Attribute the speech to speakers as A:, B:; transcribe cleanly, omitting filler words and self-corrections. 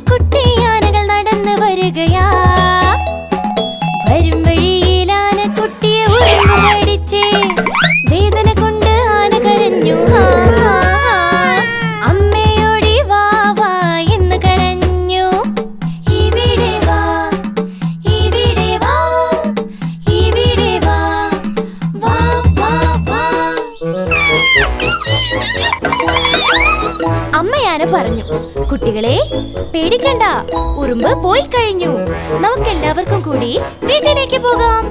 A: കുട്ടി ആനകൾ നടന്നു വരികയാ. വരും വഴിയിൽ ആനക്കുട്ടിയെ ഉറുമ്പടിച്ചേ. വേദന കൊണ്ട് ആന കരഞ്ഞു. അമ്മയോടി വാ വാ എന്ന് കരഞ്ഞു. ഇവിടെ വാ, ഇവിടെ വാ, ഇവിടെ വാ, വാ വാ വാ. അമ്മയാന പറഞ്ഞു, കുട്ടികളെ പേടിക്കണ്ട, ഉറുമ്പ് പോയി കഴിഞ്ഞു. നമുക്കെല്ലാവർക്കും കൂടി വീട്ടിലേക്ക് പോകാം.